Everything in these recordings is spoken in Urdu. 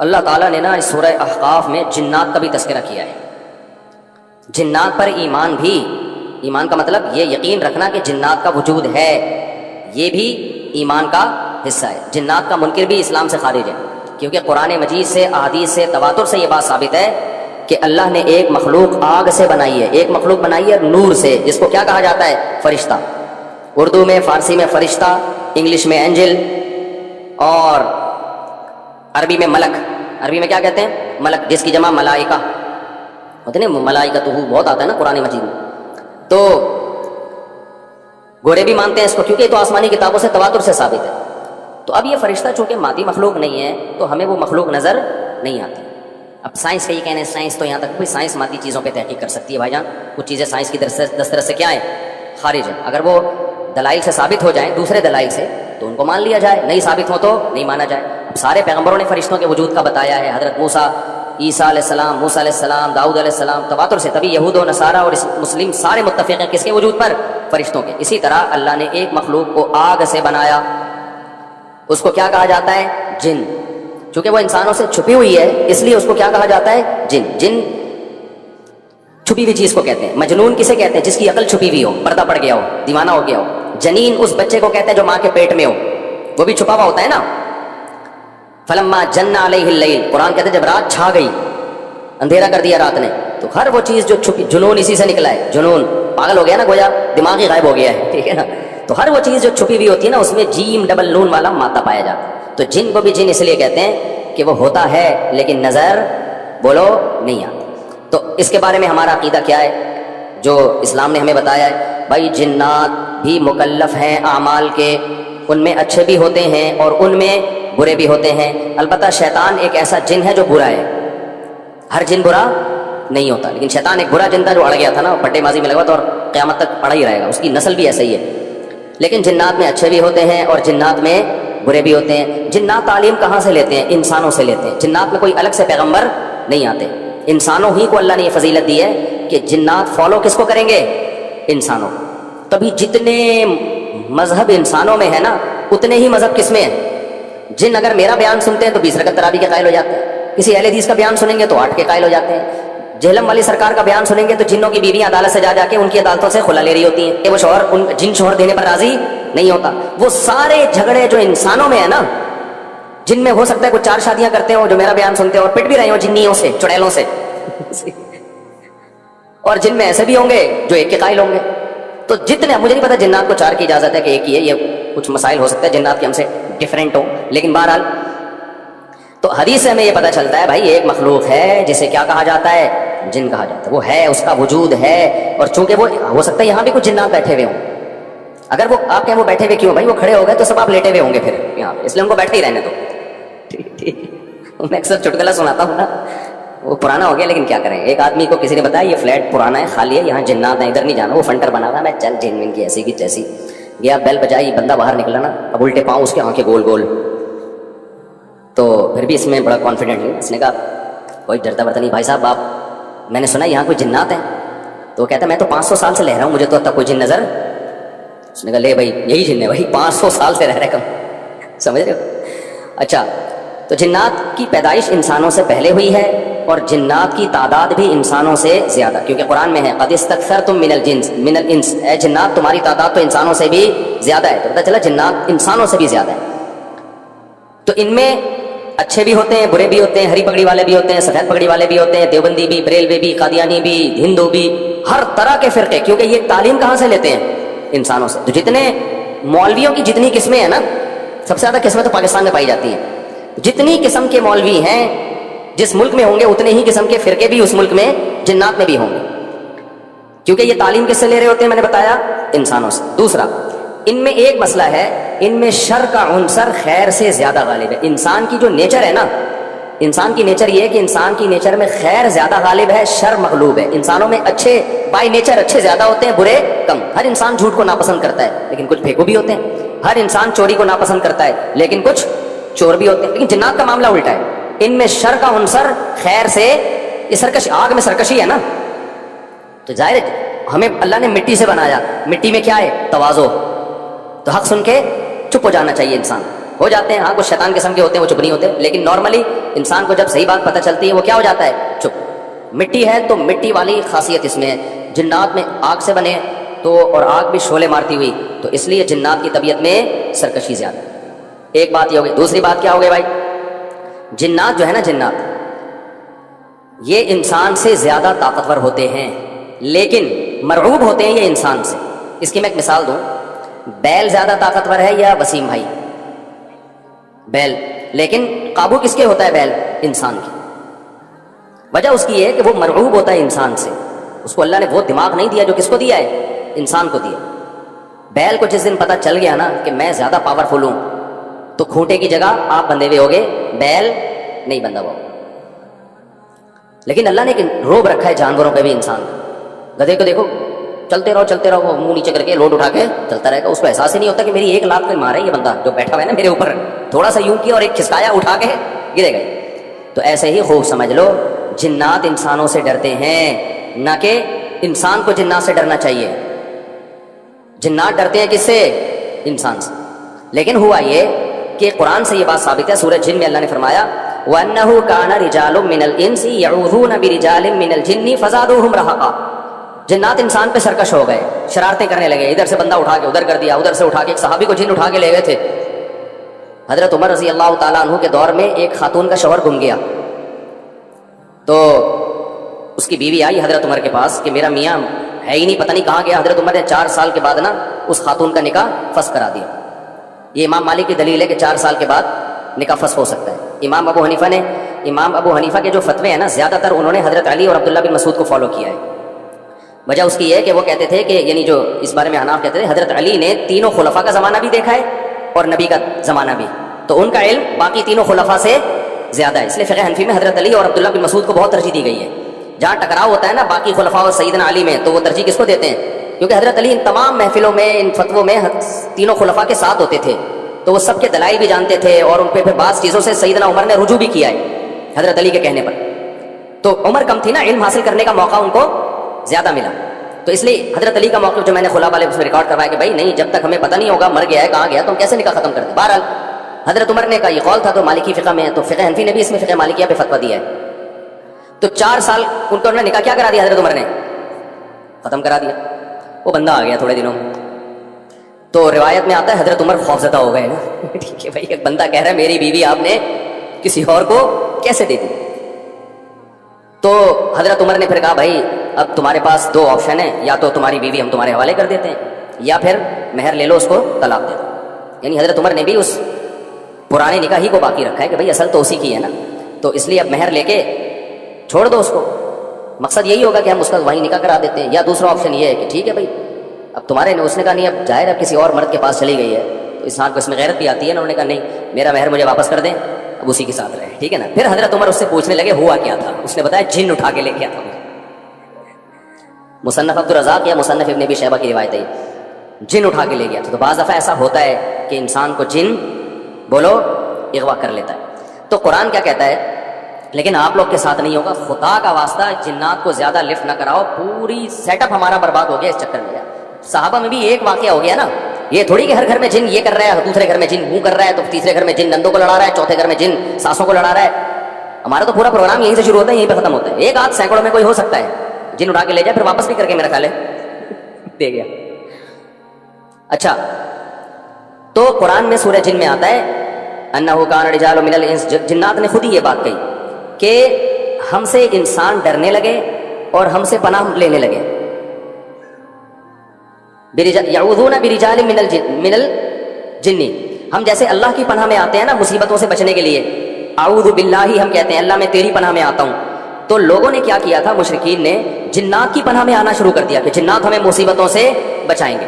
اللہ تعالیٰ نے نا اس سورہ احقاف میں جنات کا بھی تذکرہ کیا ہے. جنات پر ایمان بھی، ایمان کا مطلب یہ یقین رکھنا کہ جنات کا وجود ہے، یہ بھی ایمان کا حصہ ہے. جنات کا منکر بھی اسلام سے خارج ہے، کیونکہ قرآن مجید سے، احادیث سے، تواتر سے یہ بات ثابت ہے کہ اللہ نے ایک مخلوق آگ سے بنائی ہے، ایک مخلوق بنائی ہے نور سے، جس کو کیا کہا جاتا ہے؟ فرشتہ. اردو میں، فارسی میں فرشتہ، انگلش میں اینجل، اور عربی میں ملک. عربی میں کیا کہتے ہیں؟ ملک، جس کی جمع ملائکہ ہوتے ہیں. ملائکہ تو بہت آتا ہے نا قرآن مجید میں. تو گورے بھی مانتے ہیں اس کو، کیونکہ یہ تو آسمانی کتابوں سے، تواتر سے ثابت ہے. تو اب یہ فرشتہ چونکہ مادی مخلوق نہیں ہے تو ہمیں وہ مخلوق نظر نہیں آتی. اب سائنس کا یہ کہنا ہے، سائنس تو یہاں تک کوئی سائنس مادی چیزوں پہ تحقیق کر سکتی ہے بھائی جان. کچھ چیزیں سائنس کی دسترس سے کیا ہے؟ خارج ہے. اگر وہ دلائل سے ثابت ہو جائیں، دوسرے دلائل سے، تو ان کو مان لیا جائے، نہیں ثابت ہو تو نہیں مانا جائے. اب سارے پیغمبروں نے فرشتوں کے وجود کا بتایا ہے. حضرت موسیٰ، عیسیٰ علیہ السلام، موسیٰ علیہ السلام، داؤد علیہ السلام، تواتر سے. تبھی یہود و نصارہ اور مسلم سارے متفق ہیں کس کے وجود پر؟ فرشتوں کے. اسی طرح اللہ نے ایک مخلوق کو آگ سے بنایا، اس کو کیا کہا جاتا ہے؟ جن. چونکہ وہ انسانوں سے چھپی ہوئی ہے اس لیے اس کو کیا کہا جاتا ہے؟ جن. جن چھپی ہوئی چیز کو کہتے ہیں. مجنون کسے کہتے ہیں؟ جس کی عقل چھپی ہوئی ہو، پردہ پڑ گیا ہو، دیوانہ ہو گیا ہو. جنین اس بچے کو کہتے ہیں جو ماں کے پیٹ میں ہو، وہ بھی چھپا ہوا ہوتا ہے نا. فلما جن علیہ اللیل، قرآن کہتے ہیں جب رات چھا گئی، اندھیرا کر دیا رات نے، تو ہر وہ چیز جو چھپی، جنون اسی سے نکلا ہے. جنون پاگل ہو گیا نا، گویا دماغ ہی غائب ہو گیا ہے، ٹھیک ہے نا. تو ہر وہ چیز جو چھپی ہوئی ہوتی ہے نا، اس میں جیم ڈبل نون والا مادہ پایا جاتا ہے. تو جن کو بھی جن اس لیے کہتے ہیں کہ وہ ہوتا ہے لیکن نظر بولو نہیں آتا. تو اس کے بارے میں ہمارا عقیدہ کیا ہے جو اسلام نے ہمیں بتایا ہے؟ بھائی جنات بھی مکلف ہیں اعمال کے، ان میں اچھے بھی ہوتے ہیں اور ان میں برے بھی ہوتے ہیں. البتہ شیطان ایک ایسا جن ہے جو برا ہے. ہر جن برا نہیں ہوتا، لیکن شیطان ایک برا جن تھا جو اڑ گیا تھا نا، پٹے بازی میں لگا تھا اور قیامت تک پڑا ہی رہے گا. اس کی نسل بھی ایسا ہی ہے. لیکن جنات میں اچھے بھی ہوتے ہیں اور جنات میں برے بھی ہوتے ہیں. جنات تعلیم کہاں سے لیتے ہیں؟ انسانوں سے لیتے ہیں. جنات میں کوئی الگ سے پیغمبر نہیں آتے. انسانوں ہی کو اللہ نے یہ فضیلت دی ہے کہ جنات فالو کس کو کریں گے؟ انسانوں. تبھی جتنے مذہب انسانوں میں ہے نا، اتنے ہی مذہب کس میں ہیں؟ جن اگر میرا بیان سنتے ہیں تو 20 رکعت تراویح کے قائل ہو جاتے ہیں. کسی اہل حدیث کا بیان سنیں گے تو 8 کے قائل ہو جاتے ہیں. جہلم والی سرکار کا بیان سنیں گے تو جنوں کی بیویاں عدالت سے جا کے ان کی عدالتوں سے خلا لے رہی ہوتی ہیں کہ وہ شوہر ان جن شوہر دینے پر راضی نہیں ہوتا. وہ سارے جھگڑے جو انسانوں میں ہے نا، جن میں ہو سکتا ہے کچھ 4 شادیاں کرتے ہو جو میرا بیان سنتے ہو اور پٹ بھی رہے ہو جنیوں سے، چڑیلوں سے اور جن میں ایسے بھی ہوں گے جو 1 کے قائل ہوں گے. تو جتنے، مجھے نہیں پتا جنات کو 4 کی اجازت ہے کہ 1 ہی ہے، یہ کچھ مسائل ہو سکتا ہے جنات کے ہم سے ڈفرینٹ ہو، لیکن بہرحال تو حدیث سے ہمیں یہ پتہ چلتا ہے بھائی ایک مخلوق ہے جسے کیا کہا جاتا ہے؟ جن کہا جاتا ہے. وہ ہے، اس کا وجود ہے. اور چونکہ وہ ہو سکتا ہے یہاں بھی کچھ جنات بیٹھے ہوئے ہوں. اگر وہ آپ کہیں وہ بیٹھے ہوئے کیوں؟ بھائی وہ کھڑے ہو گئے تو سب آپ لیٹے ہوئے ہوں گے پھر یہاں پہ، اس لیے ان کو بیٹھے ہی رہنے دو. ٹھیک. میں اکثر چٹکلا سناتا ہوں نا، وہ پرانا ہو گیا لیکن کیا کریں. ایک آدمی کو کسی نے بتایا یہ فلیٹ پرانا ہے، خالی ہے، یہاں جنات ہیں، ادھر نہیں جانا. وہ فنٹر بنا تھا. میں چل جن من کی ایسی کی تیسی گیا، بیل بجائی، بندہ باہر نکلا نا، اب الٹے پاؤں اس کے آنکھیں گول گول. تو پھر بھی اس میں بڑا کانفیڈنٹ نہیں. اس نے کہا کوئی ڈرتا ورتا نہیں بھائی صاحب، آپ میں نے سنا یہاں کوئی جنات ہیں. تو وہ کہتا ہے میں تو 500 سال سے رہ رہا ہوں، مجھے تو اب تک کوئی جن نظر. اس نے کہا لے بھائی یہی جن ہے بھائی، 500 سال سے رہ رہے کم، سمجھ رہے ہو؟ اچھا، تو جنات کی پیدائش انسانوں سے پہلے ہوئی ہے اور جنات کی تعداد بھی انسانوں سے زیادہ، کیونکہ قرآن میں ہے قد استکثرتم من الانس، اے جنات تمہاری تعداد تو انسانوں سے بھی زیادہ ہے. تو پتہ چلا جنات انسانوں سے بھی زیادہ ہے. تو ان میں اچھے بھی ہوتے ہیں، برے بھی ہوتے ہیں، ہری پگڑی والے بھی ہوتے ہیں، سفید پگڑی والے بھی ہوتے ہیں، دیوبندی بھی، بریلوی بھی، قادیانی بھی، ہندو بھی، ہر طرح کے فرقے. کیونکہ یہ تعلیم کہاں سے لیتے ہیں؟ انسانوں سے. تو جتنے مولویوں کی جتنی قسمیں ہیں نا، سب سے زیادہ قسمیں تو پاکستان میں پائی جاتی ہیں. جتنی قسم کے مولوی ہیں جس ملک میں ہوں گے اتنے ہی قسم کے فرقے بھی اس ملک میں، جنات میں بھی ہوں گے. کیونکہ یہ تعلیم کس سے لے رہے ہوتے ہیں؟ میں نے بتایا انسانوں سے. دوسرا، ان میں ایک مسئلہ ہے، ان میں شر کا عنصر خیر سے زیادہ غالب ہے. انسان کی جو نیچر ہے نا، انسان کی نیچر یہ ہے کہ انسان کی نیچر میں خیر زیادہ غالب ہے، شر مغلوب ہے. انسانوں میں اچھے بائی نیچر اچھے زیادہ ہوتے ہیں، برے کم. ہر انسان جھوٹ کو ناپسند کرتا ہے لیکن کچھ پھیکو بھی ہوتے ہیں. ہر انسان چوری کو ناپسند کرتا ہے لیکن کچھ چور بھی ہوتے ہیں. لیکن جنات کا معاملہ الٹا ہے. ان میں شر کا عنصر خیر سے، یہ سرکش، آگ میں سرکشی ہے نا، تو ظاہر ہے ہمیں اللہ نے مٹی سے بنایا. مٹی میں کیا ہے؟ تواضع. تو حق سن کے چپ ہو جانا چاہیے انسان. ہو جاتے ہیں، ہاں کچھ شیطان قسم کے ہوتے ہیں وہ چپ نہیں ہوتے، لیکن نارملی انسان کو جب صحیح بات پتہ چلتی ہے وہ کیا ہو جاتا ہے؟ چپ۔ مٹی ہے تو مٹی والی خاصیت اس میں ہے، جنات میں آگ سے بنے تو اور آگ بھی شعلے مارتی ہوئی، تو اس لیے جنات کی طبیعت میں سرکشی زیادہ۔ ایک بات یہ ہو گئی۔ دوسری بات کیا ہو گئی بھائی؟ جنات جو ہے نا، جنات یہ انسان سے زیادہ طاقتور ہوتے ہیں لیکن مرعوب ہوتے ہیں یہ انسان سے۔ اس کی میں ایک مثال دوں، بیل زیادہ طاقتور ہے یا وسیم بھائی؟ بیل، لیکن قابو کس کے ہوتا ہے؟ بیل، انسان کی۔ وجہ اس کی ہے کہ وہ مرعوب ہوتا ہے انسان سے، اس کو اللہ نے وہ دماغ نہیں دیا جو کس کو دیا ہے؟ انسان کو دیا۔ بیل کو جس دن پتہ چل گیا نا کہ میں زیادہ پاورفل ہوں تو کھوٹے کی جگہ آپ بندھے ہوئے ہوگے، بیل نہیں بندھا ہوا۔ لیکن اللہ نے ایک روب رکھا ہے جانوروں پہ بھی انسان کا۔ گدھے کو دیکھو، چلتے رہو وہ منہ نیچے کر کے لوڈ اٹھا کے چلتا رہے گا، اس کو احساس ہی نہیں ہوتا کہ میری ایک لات پہ مارا ہے یہ بندہ جو بیٹھا ہوا ہے نا میرے اوپر، تھوڑا سا یوں کیا اور ایک کھسکایا اٹھا کے گرے گئے۔ تو ایسے ہی خوب سمجھ لو، جنات انسانوں سے ڈرتے ہیں، نہ کہ انسان کو جنات سے ڈرنا چاہیے۔ جنات ڈرتے ہیں کس سے؟ انسان سے۔ لیکن ہوا یہ کہ قرآن سے یہ بات ثابت ہے، سورہ جن میں اللہ نے فرمایا وَأَنَّهُ كَانَ رِجَالٌ مِّنَ الْإِنسِ يَعُوذُونَ بِرِجَالٍ مِّنَ الْجِنِّ فَزَادُوهُمْ رَهَقًا۔ جنات انسان پہ سرکش ہو گئے، شرارتیں کرنے لگے، ادھر سے بندہ اٹھا کے ادھر کر دیا، ادھر سے اٹھا کے ایک صحابی کو جن اٹھا کے لے گئے تھے۔ حضرت عمر رضی اللہ تعالیٰ عنہ کے دور میں ایک خاتون کا شوہر گم گیا، تو اس کی بیوی آئی حضرت عمر کے پاس کہ میرا میاں ہے ہی نہیں، پتہ نہیں کہاں گیا۔ حضرت عمر نے 4 سال کے بعد نا اس خاتون کا نکاح فسخ کرا دیا۔ یہ امام مالک کی دلیل ہے کہ 4 سال کے بعد نکاح فسخ ہو سکتا ہے۔ امام ابو حنیفہ کے جو فتوے ہیں نا، زیادہ تر انہوں نے حضرت علی اور عبداللہ بن مسعود کو فالو کیا ہے۔ وجہ اس کی یہ ہے کہ وہ کہتے تھے کہ یعنی جو اس بارے میں حناف کہتے تھے حضرت علی نے تینوں خلفاء کا زمانہ بھی دیکھا ہے اور نبی کا زمانہ بھی، تو ان کا علم باقی تینوں خلفاء سے زیادہ ہے، اس لیے فقہ حنفی میں حضرت علی اور عبداللہ بن مسعود کو بہت ترجیح دی گئی ہے۔ جہاں ٹکراؤ ہوتا ہے نا باقی خلفاء اور سیدنا علی میں، تو وہ ترجیح کس کو دیتے ہیں؟ کیونکہ حضرت علی ان تمام محفلوں میں، ان فتووں میں تینوں خلفاء کے ساتھ ہوتے تھے، تو وہ سب کے دلائل بھی جانتے تھے اور ان پہ پھر بعض چیزوں سے سیدنا عمر نے رجوع بھی کیا ہے حضرت علی کے کہنے پر۔ تو عمر کم تھی نا، علم حاصل کرنے کا موقع ان کو زیادہ ملا، تو اس لیے حضرت علی کا موقف جو میں نے خلا والے اس میں ریکارڈ کروایا کہ بھائی نہیں، جب تک ہمیں پتہ نہیں ہوگا مر گیا ہے کہاں گیا تو ہم کیسے نکاح ختم کرتے۔ بہرحال حضرت عمر نے کا یہ قول تھا، تو مالکی فقہ میں ہے، تو فقہ حنفی نے بھی اس میں فقہ مالکیہ پہ فتویٰ دیا ہے۔ تو 4 سال ان کو نکاح کیا کرا دیا حضرت عمر نے؟ ختم کرا دیا۔ وہ بندہ آ گیا تھوڑے دنوں میں، تو روایت میں آتا ہے حضرت عمر خوفزدہ ہو گئے نا ٹھیک ہے بھائی، ایک بندہ کہہ رہا ہے میری بیوی آپ نے کسی اور کو کیسے دے دی؟ تو حضرت عمر نے پھر کہا بھائی اب تمہارے پاس 2 آپشن ہیں، یا تو تمہاری بیوی ہم تمہارے حوالے کر دیتے ہیں، یا پھر مہر لے لو، اس کو طلاق دے دو۔ یعنی حضرت عمر نے بھی اس پرانے نکاح ہی کو باقی رکھا ہے کہ بھائی اصل تو اسی کی ہے نا، تو اس لیے اب مہر لے کے چھوڑ دو اس کو۔ مقصد یہی ہوگا کہ ہم اس کا وہیں نکاح کرا دیتے ہیں، یا دوسرا آپشن یہ ہے کہ ٹھیک ہے بھائی اب تمہارے نے، اس نے کہا نہیں اب ظاہر اب کسی اور مرد کے پاس چلی گئی ہے تو انسان کو اس میں غیرت بھی آتی ہے نا، انہوں نے کہا نہیں میرا مہر مجھے واپس کر دیں، اب اسی کے ساتھ رہے، ٹھیک ہے نا۔ پھر حضرت عمر اس سے پوچھنے لگے ہوا کیا تھا، اس نے بتایا جن اٹھا کے لے گیا تھا۔ مصنف عبدالرزاق یا مصنف ابن ابی شیبہ کی روایت ہے، جن اٹھا کے لے گیا تھا۔ تو بعض دفعہ ایسا ہوتا ہے کہ انسان کو جن بولو اغوا کر لیتا ہے۔ تو قرآن کیا کہتا ہے؟ لیکن آپ لوگ کے ساتھ نہیں ہوگا، خدا کا واسطہ جنات کو زیادہ لفٹ نہ کراؤ، پوری سیٹ اپ ہمارا برباد ہو گیا اس چکر میں۔ صحابہ میں بھی ایک واقعہ ہو گیا نا، یہ تھوڑی کہ ہر گھر میں جن یہ کر رہا ہے، دوسرے گھر میں جن وہ کر رہا ہے، تو تیسرے گھر میں جن نندوں کو لڑا رہا ہے، چوتھے گھر میں جن ساسوں کو لڑا رہا ہے۔ ہمارا تو پورا پروگرام یہیں سے شروع ہوتا ہے یہیں پہ ختم ہوتا ہے۔ ایک آدھ سینکڑوں میں کوئی ہو سکتا ہے جن اٹھا کے لے جائے، پھر واپس بھی کر کے میرا خیال ہے دے گیا۔ اچھا، تو قرآن میں سورہ جن میں آتا ہے انہ کان رجال من الانس، جنات نے خود ہی یہ بات کہی کہ ہم سے انسان ڈرنے لگے اور ہم سے پناہ لینے لگے۔ یعوذون برجال من الجن، ہم جیسے اللہ کی پناہ میں آتے ہیں نا مصیبتوں سے بچنے کے لیے، اعوذ باللہ ہم کہتے ہیں اللہ میں تیری پناہ میں آتا ہوں، تو لوگوں نے کیا کیا تھا، مشرکین نے جنات کی پناہ میں آنا شروع کر دیا کہ جنات ہمیں مصیبتوں سے بچائیں گے۔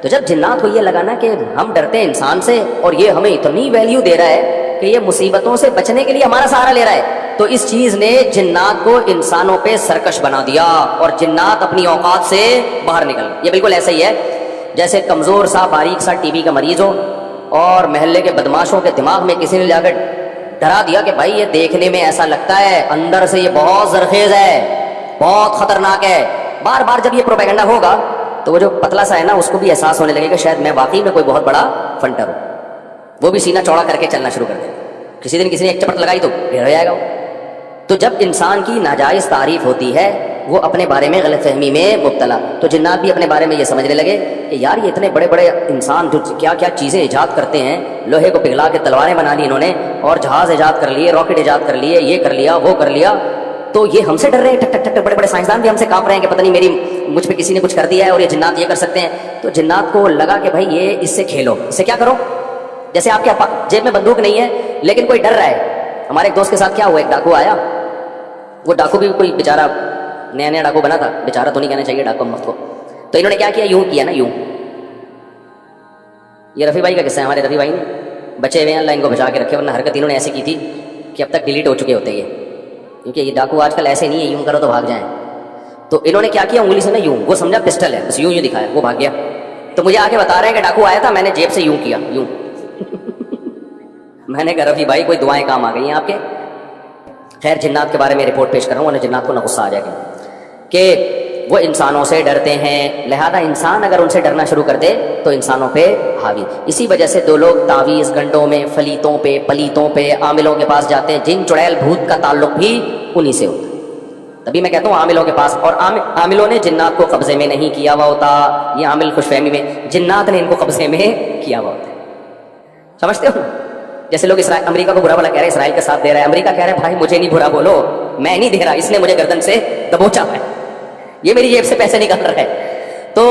تو جب جنات کو یہ لگا نا کہ ہم ڈرتے ہیں انسان سے اور یہ ہمیں اتنی ویلیو دے رہا ہے کہ یہ مصیبتوں سے بچنے کے لیے ہمارا سہارا لے رہا ہے، تو اس چیز نے جنات کو انسانوں پہ سرکش بنا دیا اور جنات اپنی اوقات سے باہر نکل گئے۔ یہ بالکل ایسا ہی ہے جیسے کمزور سا باریک سا ٹی بی کا مریض ہو اور محلے کے بدماشوں کے دماغ میں کسی نے جا کر ڈرا دیا کہ بھائی یہ دیکھنے میں ایسا لگتا ہے، اندر سے یہ بہت زرخیز ہے، بہت خطرناک ہے۔ بار بار جب یہ پروپیگنڈا ہوگا تو وہ جو پتلا سا ہے نا اس کو بھی احساس ہونے لگے کہ شاید میں واقعی میں کوئی بہت بڑا فنٹر ہوں۔ وہ بھی سینہ چوڑا کر کے چلنا شروع کر دے. کسی دن کسی نے ایک چپٹ لگائی تو ڈھیر ہو جائے گا. تو جب انسان کی ناجائز تعریف ہوتی ہے وہ اپنے بارے میں غلط فہمی میں مبتلا. تو جنات بھی اپنے بارے میں یہ سمجھنے لگے کہ یار یہ اتنے بڑے بڑے انسان جو کیا کیا چیزیں ایجاد کرتے ہیں, لوہے کو پگھلا کے تلواریں بنا لی انہوں نے, اور جہاز ایجاد کر لیے, راکٹ ایجاد کر لیے, یہ کر لیا وہ کر لیا, تو یہ ہم سے ڈر رہے ہیں. ٹک ٹک ٹک, بڑے بڑے سائنسدان بھی ہم سے کانپ رہے ہیں کہ پتہ نہیں مجھ پہ کسی نے کچھ کر دیا ہے اور یہ جنات یہ کر سکتے ہیں. تو جنات کو لگا کہ بھائی یہ اس سے کھیلو, اس سے کیا کرو. جیسے آپ کے جیب میں بندوق نہیں ہے لیکن کوئی ڈر رہا ہے. ہمارے ایک دوست کے ساتھ کیا ہوا, ایک ڈاکو آیا, وہ ڈاکو بھی کوئی بیچارہ نیا نیا ڈاکو بنا تھا, بیچارہ تو نہیں کہنا چاہیے ڈاکو مت کو. تو انہوں نے کیا کیا, یوں کیا نا, یوں. یہ رفیع بھائی کا قصہ ہے. ہمارے رفیع بھائی نے بچے ہوئے ہیں, اللہ ان کو بچا کے رکھے, ورنہ حرکت انہوں نے ایسی کی تھی کہ اب تک ڈیلیٹ ہو چکے ہوتے یہ, کیونکہ یہ ڈاکو آج کل ایسے نہیں ہے یوں کرو تو بھاگ جائیں. تو انہوں نے کیا کیا, انگلی سے نا یوں, وہ سمجھا پسٹل ہے, بس یوں یوں دکھایا, وہ بھاگ گیا. تو مجھے آ کے بتا رہے ہیں کہ ڈاکو آیا تھا, میں نے جیب سے یوں کیا, یوں. میں نے کہا رفیع بھائی کوئی دعائیں کام آ گئی ہیں آپ کے. خیر جنات کے بارے میں رپورٹ پیش کر رہا ہوں, انہیں جنات کو نہ غصہ آ جائے گا کہ وہ انسانوں سے ڈرتے ہیں, لہذا انسان اگر ان سے ڈرنا شروع کر دے تو انسانوں پہ حاوی. اسی وجہ سے دو لوگ تعویذ گنڈوں میں, فلیتوں پہ, پلیتوں پہ, عاملوں کے پاس جاتے ہیں. جن چڑیل بھوت کا تعلق بھی انہی سے ہوتا ہے. تبھی میں کہتا ہوں عاملوں کے پاس, اور عاملوں نے جنات کو قبضے میں نہیں کیا ہوا ہوتا. یہ عامل خوش فہمی میں, جنات نے ان کو قبضے میں کیا ہوا ہوتا ہے. سمجھتے ہو؟ جیسے لوگ امریکہ کو برا بھلا کہہ رہے ہیں, اسرائیل کا ساتھ دے رہا ہے. امریکہ کہہ رہا ہے بھائی مجھے نہیں برا بولو, میں نہیں دے رہا, اس نے مجھے گردن سے دبوچا ہے, یہ میری جیب سے پیسے نکال رہا ہے. تو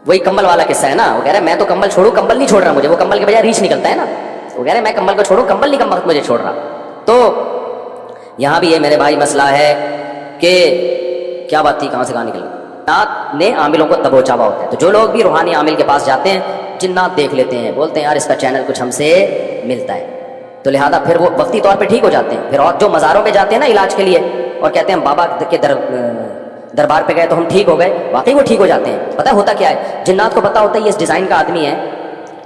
وہی کمبل والا قصہ ہے نا, وہ کہہ رہا ہے میں تو کمبل چھوڑوں, کمبل نہیں چھوڑ رہا مجھے, وہ کمبل کے بجائے ریچھ نکلتا ہے نا. وہ کہہ رہا ہے میں کمبل کو چھوڑوں, کمبل نہیں کم وقت مجھے چھوڑ رہا. تو یہاں بھی یہ میرے بھائی مسئلہ ہے کہ کیا بات تھی, کہاں سے کہاں نکل گئی. جنات نے عاملوں کو دبوچا ہوا ہوتا ہے. تو جو لوگ بھی روحانی عامل کے پاس جاتے ہیں, جنات دیکھ لیتے ہیں, بولتے ہیں یار اس کا چینل کچھ ہم سے ملتا ہے, تو لہذا پھر وہ وقتی طور پہ ٹھیک ہو جاتے ہیں. پھر اور جو مزاروں پہ جاتے ہیں نا علاج کے لیے اور کہتے ہیں ہم بابا کے دربار پہ گئے تو ہم ٹھیک ہو گئے, واقعی وہ ٹھیک ہو جاتے ہیں. پتہ ہوتا کیا ہے, جنات کو پتہ ہوتا ہے یہ اس ڈیزائن کا آدمی ہے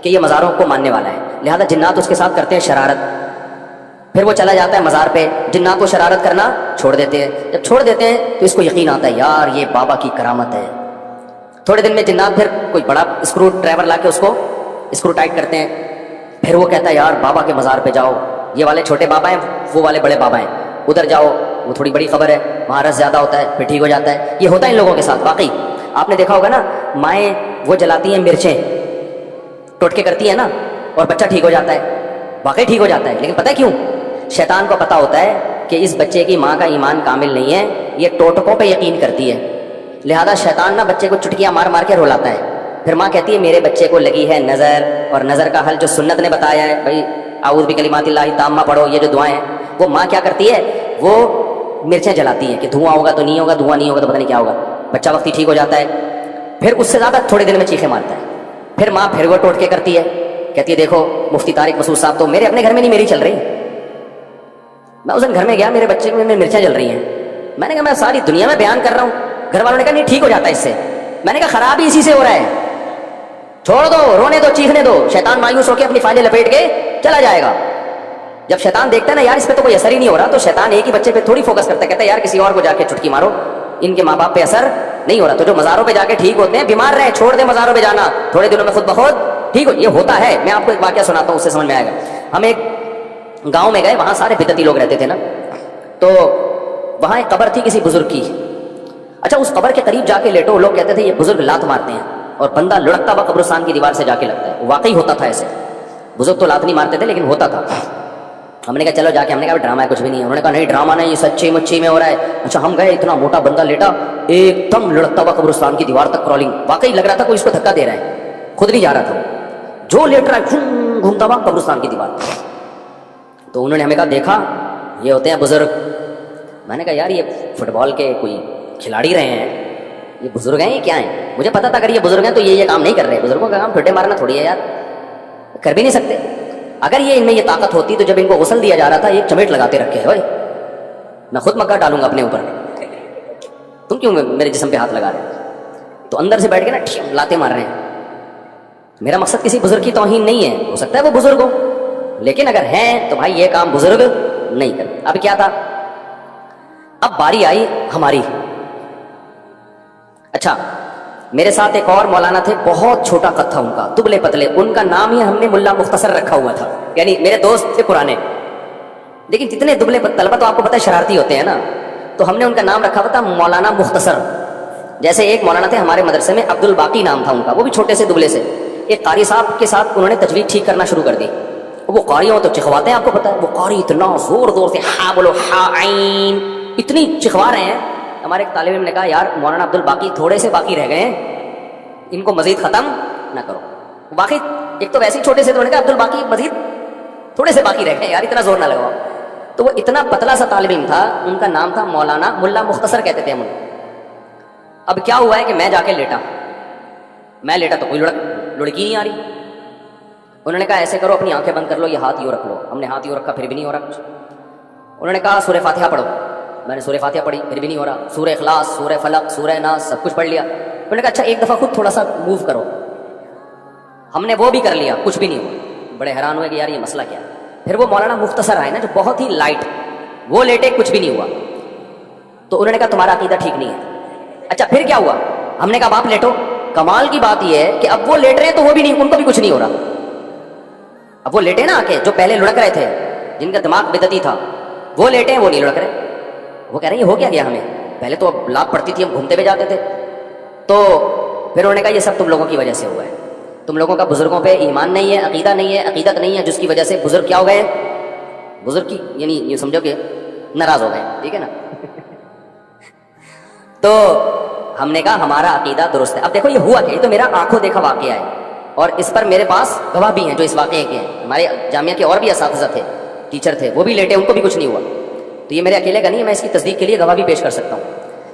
کہ یہ مزاروں کو ماننے والا ہے, لہذا جنات اس کے ساتھ کرتے ہیں شرارت. پھر وہ چلا جاتا ہے مزار پہ, جنات کو شرارت کرنا چھوڑ دیتے ہیں. جب چھوڑ دیتے ہیں تو اس کو یقین آتا ہے یار یہ بابا کی کرامت ہے. تھوڑے دن میں جنات پھر کوئی بڑا اسکرو ڈرائیور لا کے اس کو اسکرو ٹائٹ کرتے ہیں. پھر وہ کہتا ہے یار بابا کے مزار پہ جاؤ, یہ والے چھوٹے بابا ہیں, وہ والے بڑے بابا ہیں, ادھر جاؤ, وہ تھوڑی بڑی خبر ہے, وہاں رس زیادہ ہوتا ہے, پھر ٹھیک ہو جاتا ہے. یہ ہوتا ہے ان لوگوں کے ساتھ. واقعی آپ نے دیکھا ہوگا نا, مائیں وہ جلاتی ہیں مرچیں, ٹوٹکے کرتی ہیں نا, اور بچہ ٹھیک ہو جاتا ہے, واقعی ٹھیک ہو جاتا ہے. لیکن پتہ کیوں, شیطان کو پتہ ہوتا ہے کہ اس بچے کی ماں کا ایمان کامل نہیں ہے, یہ ٹوٹکوں پہ یقین کرتی ہے, لہذا شیطان نا بچے کو چٹکیاں مار مار کے رلاتا ہے. پھر ماں کہتی ہے میرے بچے کو لگی ہے نظر, اور نظر کا حل جو سنت نے بتایا ہے بھائی اعوذ بکلمات اللہ تامہ پڑھو, یہ جو دعائیں ہیں, وہ ماں کیا کرتی ہے, وہ مرچیں جلاتی ہے کہ دھواں ہوگا تو نہیں ہوگا, دھواں نہیں ہوگا تو پتہ نہیں کیا ہوگا. بچہ وقتی ٹھیک ہو جاتا ہے, پھر اس سے زیادہ تھوڑے دن میں چیخیں مارتا ہے. پھر ماں پھر وہ ٹوٹکے کرتی ہے, کہتی ہے دیکھو مفتی طارق مسعود صاحب تو میرے اپنے گھر میں نہیں میری چل رہی. میں اس دن گھر میں گیا, میرے بچے میں مرچیں جل رہی ہیں. میں نے کہا میں ساری دنیا میں بیان کر رہا ہوں, گھر والوں نے کہا نہیں ٹھیک ہو جاتا ہے اس سے. میں نے کہا خراب ہی اسی سے ہو رہا ہے, چھوڑ دو, رونے دو, چیخنے دو, شیطان مایوس ہو کے اپنی فائلیں لپیٹ کے چلا جائے گا. جب شیطان دیکھتا ہے نا یار اس پہ تو کوئی اثر ہی نہیں ہو رہا, تو شیطان ایک ہی بچے پہ تھوڑی فوکس کرتا ہے, کہتا ہے یار کسی اور کو جا کے چٹکی مارو, ان کے ماں باپ پہ اثر نہیں ہو رہا. تو جو مزاروں پہ جا کے ٹھیک ہوتے ہیں, بیمار رہے چھوڑ دیں مزاروں پہ جانا, تھوڑے دنوں میں خود بخود ٹھیک ہو. یہ ہوتا ہے, میں آپ کو ایک واقعہ سناتا ہوں, اس سے سمجھ میں آئے گا. ہم ایک گاؤں میں گئے, وہاں سارے بدعتی لوگ رہتے تھے نا, تو وہاں ایک قبر تھی کسی بزرگ کی. اچھا اس قبر کے قریب جا کے لیٹو, لوگ کہتے تھے یہ بزرگ لات مارتے ہیں, اور بندہ لڑکتا ہوا قبرستان کی دیوار سے جا کے لگتا ہے. واقعی ہوتا تھا ایسے, بزرگ تو لات نہیں مارتے تھے لیکن ہوتا تھا. ہم نے کہا چلو جا کے, ہم نے کہا ڈرامہ ہے کچھ بھی نہیں ہے. انہوں نے کہا نہیں ڈرامہ نہیں, یہ سچی مچی میں ہو رہا ہے. اچھا ہم گئے, اتنا موٹا بندہ لیٹا, ایک دم لڑکتا ہوا قبرستان کی دیوار تک کرالنگ, واقعی لگ رہا تھا کوئی اس کو دھکا دے رہا ہے, خود نہیں جا رہا تھا, جو لیٹ رہا ہے گھومتا ہوا قبرستان کی دیوار. تو انہوں نے ہمیں کہا دیکھا یہ ہوتے ہیں بزرگ. میں نے کہا یار یہ فٹ بال کے کوئی کھلاڑی رہے ہیں, یہ بزرگ ہیں یہ کیا ہیں. مجھے پتا تھا اگر یہ بزرگ ہیں تو یہ کام نہیں کر رہے. بزرگوں کا کام ٹھوٹے مارنا تھوڑی ہے یار, کر بھی نہیں سکتے. اگر یہ ان میں یہ طاقت ہوتی تو جب ان کو غسل دیا جا رہا تھا ایک چمیٹ لگاتے رکھے ہے, میں خود مکہ ڈالوں گا اپنے اوپر, تم کیوں میرے جسم پہ ہاتھ لگا رہے ہیں. تو اندر سے بیٹھ کے نا لاتے مار رہے ہیں. میرا مقصد کسی بزرگ کی توہین نہیں ہے, ہو سکتا ہے وہ بزرگ ہو, لیکن اگر ہیں تو بھائی یہ کام بزرگ نہیں کرتے. اب کیا تھا, اب باری آئی ہماری. اچھا میرے ساتھ ایک اور مولانا تھے, بہت چھوٹا قد تھا ان کا, دبلے پتلے, ان کا نام ہی ہم نے ملا مختصر رکھا ہوا تھا. یعنی میرے دوست تھے پرانے, لیکن جتنے دبلے طلبہ تو آپ کو پتہ ہے شرارتی ہوتے ہیں نا, تو ہم نے ان کا نام رکھا ہوا تھا مولانا مختصر. جیسے ایک مولانا تھے ہمارے مدرسے میں, عبد الباقی نام تھا ان کا, وہ بھی چھوٹے سے دبلے سے. ایک قاری صاحب کے ساتھ انہوں نے تجوید ٹھیک کرنا شروع کر دی. وہ قاری ہوں تو چکھواتے ہیں, آپ کو پتہ ہے, وہ قاری اتنا زور زور سے ہاں بولو ہاں عین اتنی چکھوا رہے ہیں. ہمارے ایک طالب علم نے کہا یار مولانا عبد الباقی تھوڑے سے باقی رہ گئے ہیں, ان کو مزید ختم نہ کرو. باقی ایک تو ویسے ہی چھوٹے سے, تو انہوں نے کہا عبد الباقی مزید تھوڑے سے باقی رہ گئے یار, اتنا زور نہ لگاؤ. تو وہ اتنا پتلا سا طالب علم تھا, ان کا نام تھا مولانا ملا مختصر کہتے تھے ہم انہیں. اب کیا ہوا ہے کہ میں جا کے لیٹا, میں لیٹا تو کوئی لڑکی نہیں آ رہی. انہوں نے کہا ایسے کرو اپنی آنکھیں بند کر لو, یہ ہاتھ یوں رکھ لو. ہم نے ہاتھ یوں رکھا, پھر بھی نہیں ہو رہا کچھ. انہوں نے کہا سورہ فاتحہ پڑھو. میں نے سورہ فاتحہ پڑھی, پھر بھی نہیں ہو رہا. سورہ اخلاص, سورہ فلق, سورہ ناس سب کچھ پڑھ لیا. انہوں نے کہا اچھا ایک دفعہ خود تھوڑا سا موو کرو. ہم نے وہ بھی کر لیا, کچھ بھی نہیں ہوا. بڑے حیران ہوئے کہ یار یہ مسئلہ کیا ہے. پھر وہ مولانا مختصر آئے نا, جو بہت ہی لائٹ, وہ لیٹے, کچھ بھی نہیں ہوا. تو انہوں نے کہا تمہارا عقیدہ ٹھیک نہیں ہے. اچھا پھر کیا ہوا؟ ہم نے کہا آپ لیٹو. کمال کی بات یہ ہے کہ اب وہ لیٹ رہے ہیں تو وہ بھی نہیں, ان کو بھی کچھ نہیں ہو رہا. اب وہ لیٹے نا آ کے, جو پہلے لڑک رہے تھے, جن کا دماغ بدعتی تھا, وہ لیٹے ہیں, وہ نہیں لڑک رہے. وہ کہہ رہے ہیں یہ ہو کیا گیا ہمیں, پہلے تو اب لات پڑتی تھی, ہم گھومتے ہوئے جاتے تھے. تو پھر انہوں نے کہا یہ سب تم لوگوں کی وجہ سے ہوا ہے. تم لوگوں کا بزرگوں پہ ایمان نہیں ہے, عقیدہ نہیں ہے, عقیدت نہیں ہے, جس کی وجہ سے بزرگ کیا ہو گئے, بزرگ کی یعنی یہ سمجھو کہ ناراض ہو گئے. ٹھیک ہے نا. تو ہم نے کہا ہمارا عقیدہ درست ہے. اب دیکھو یہ ہوا کہ یہ تو میرا آنکھوں دیکھا واقعہ ہے, اور اس پر میرے پاس گواہ بھی ہیں جو اس واقعے کے ہیں. ہمارے جامعہ کے اور بھی اساتذہ تھے, ٹیچر تھے, وہ بھی لیٹے, ان کو بھی کچھ نہیں ہوا. تو یہ میرے اکیلے کا نہیں ہے, میں اس کی تصدیق کے لیے گواہ بھی پیش کر سکتا ہوں.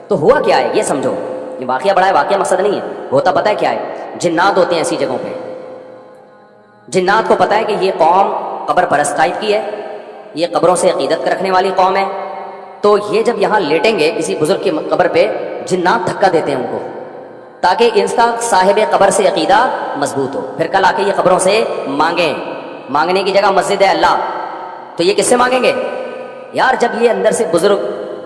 تو ہوا کیا ہے یہ سمجھو, یہ واقعہ بڑا ہے, واقعہ مقصد نہیں ہے. ہوتا پتہ ہے کیا ہے, جنات ہوتے ہیں ایسی جگہوں پہ. جنات کو پتہ ہے کہ یہ قوم قبر پرست ٹائپ کی ہے, یہ قبروں سے عقیدت رکھنے والی قوم ہے. تو یہ جب یہاں لیٹیں گے کسی بزرگ کی قبر پہ, جنات دھکا دیتے ہیں ان کو, تاکہ ان کا صاحب قبر سے عقیدہ مضبوط ہو. پھر کل آ کے یہ قبروں سے مانگیں. مانگنے کی جگہ مسجد ہے اللہ, تو یہ کس سے مانگیں گے یار؟ جب یہ اندر سے بزرگ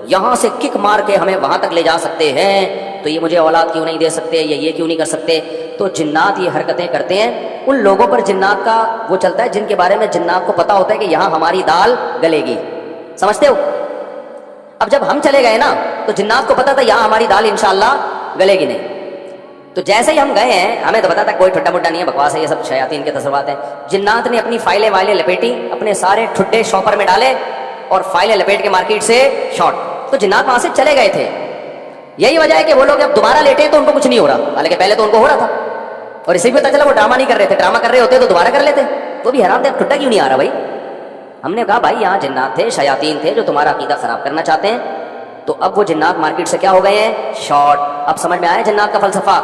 یہاں سے کک مار کے ہمیں وہاں تک لے جا سکتے ہیں, تو یہ مجھے اولاد کیوں نہیں دے سکتے, یا یہ کیوں نہیں کر سکتے. تو جنات یہ حرکتیں کرتے ہیں. ان لوگوں پر جنات کا وہ چلتا ہے جن کے بارے میں جنات کو پتا ہوتا ہے کہ یہاں ہماری دال گلے گی. سمجھتے ہو؟ اب جب ہم چلے گئے نا, تو جنات کو پتا تھا یہاں ہماری دال انشاءاللہ گلے گی نہیں. تو جیسے ہی ہم گئے ہیں, ہمیں تو پتا تھا کوئی ٹھٹا مٹا نہیں ہے, بکواس ہے, یہ سب شیاطین کے تصورات ہیں. جنات نے اپنی فائلیں وائلیں لپیٹی, اپنے سارے ٹھڈے شاپر میں ڈالے, اور فائلیں لپیٹ کے مارکیٹ سے شارٹ. تو جنات وہاں سے چلے گئے تھے. یہی وجہ ہے کہ وہ لوگ اب دوبارہ لیٹے تو ان کو کچھ نہیں ہو رہا, حالانکہ پہلے تو ان کو ہو رہا تھا. اور اسے بھی پتا چلا وہ ڈرامہ نہیں کر رہے تھے, ڈرامہ کر رہے ہوتے تو دوبارہ کر لیتے. تو بھی حیران تھے اب ٹھڈا کیوں نہیں آ رہا بھائی. ہم نے کہا بھائی یہاں جنات تھے, شیاطین تھے, جو تمہارا عقیدہ خراب کرنا چاہتے ہیں. تو اب وہ جنات مارکیٹ سے کیا ہو گئے ہیں, شارٹ. اب سمجھ میں آیا جنات کا فلسفہ.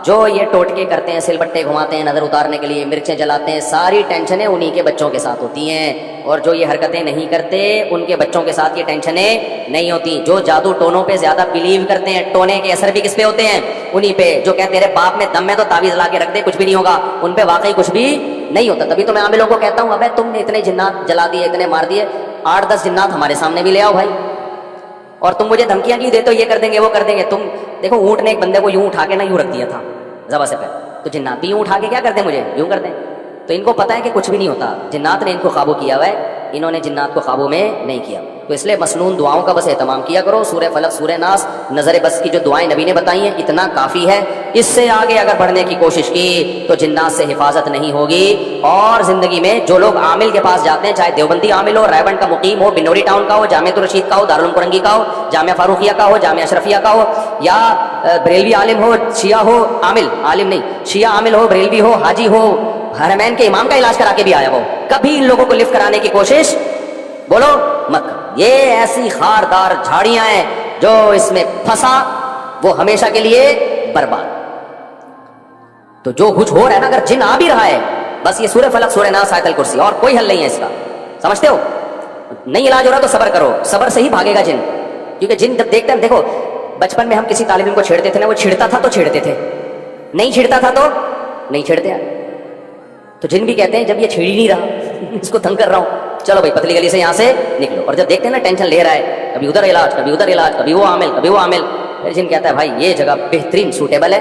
جو یہ ٹوٹکے کرتے ہیں, سل بٹے گھماتے ہیں نظر اتارنے کے لیے, مرچیں جلاتے ہیں, ساری ٹینشنیں انہی کے بچوں کے ساتھ ہوتی ہیں. اور جو یہ حرکتیں نہیں کرتے, ان کے بچوں کے ساتھ یہ ٹینشنیں نہیں ہوتی. جو جادو ٹونوں پہ زیادہ بلیو کرتے ہیں, ٹونے کے اثر بھی کس پہ ہوتے ہیں, انہی پہ. جو کہتے ہیں تیرے باپ میں دم ہے تو تعویذ لا کے رکھ دے, کچھ بھی نہیں ہوگا, ان پہ واقعی کچھ بھی نہیں ہوتا. تبھی تو میں عاملوں کو کہتا ہوں ابے تم نے اتنے جنات جلا دیے, اتنے مار دیے, 8-10 جنات ہمارے سامنے بھی لے آؤ بھائی. اور تم مجھے دھمکیاں کیوں دیتے ہو, یہ کر دیں گے وہ کر دیں گے. تم دیکھو اونٹ نے ایک بندے کو یوں اٹھا کے نہ یوں رکھ دیا تھا زبا سے پہلے, تو جنات بھی یوں اٹھا کے کیا کرتے ہیں, مجھے یوں کرتے ہیں. تو ان کو پتا ہے کہ کچھ بھی نہیں ہوتا, جنات نے ان کو قابو کیا ہوا ہے, انہوں نے جنات کو قابو میں نہیں کیا. تو اس لیے مسنون دعاؤں کا بس اہتمام کیا کرو. سورہ فلق, سورہ ناس, نظر بس کی جو دعائیں نبی نے بتائی ہیں اتنا کافی ہے. اس سے آگے اگر بڑھنے کی کوشش کی تو جنات سے حفاظت نہیں ہوگی. اور زندگی میں جو لوگ عامل کے پاس جاتے ہیں, چاہے دیوبندی عامل ہو, رائبنڈ کا مقیم ہو, بنوری ٹاؤن کا ہو, جامعہ الرشید کا ہو, دارالعلوم کرنگی کا ہو, جامعہ فاروقیہ کا ہو, جامعہ اشرفیہ کا ہو, یا بریلوی عالم ہو, شیعہ ہو, عالم نہیں, شیعہ عامل ہو, بریلوی ہو, حاجی ہو, حرمین کے امام کا علاج کرا کے بھی آیا ہو, کبھی ان لوگوں کو لفٹ کرانے کی کوشش بولو مت. یہ ایسی خاردار جھاڑیاں ہیں, جو اس میں پھنسا وہ ہمیشہ کے لیے برباد. تو جو کچھ ہو رہا ہے نا, اگر جن آ بھی رہا ہے, بس یہ سورہ فلق, سورہ ناس, آیت الکرسی, اور کوئی حل نہیں ہے اس کا. سمجھتے ہو؟ نہیں علاج ہو رہا تو صبر کرو, صبر سے ہی بھاگے گا جن. کیونکہ جن جب دیکھتے ہیں, دیکھو بچپن میں ہم کسی طالب علم کو چھیڑتے تھے نا, وہ چھڑتا تھا تو چھیڑتے تھے, نہیں چھڑتا تھا تو نہیں چھیڑتے. تو جن بھی کہتے ہیں جب یہ چھیڑ ہی نہیں رہا, اس کو تنگ کر رہا ہوں, چلو بھائی پتلی گلی سے یہاں سے نکلو. اور جب دیکھتے ہیں نا ٹینشن لے رہا ہے, کبھی ادھر علاج, کبھی ادھر علاج, کبھی وہ عامل, کبھی وہ عامل, پھر جن کہتا ہے بھائی یہ جگہ بہترین سوٹیبل ہے,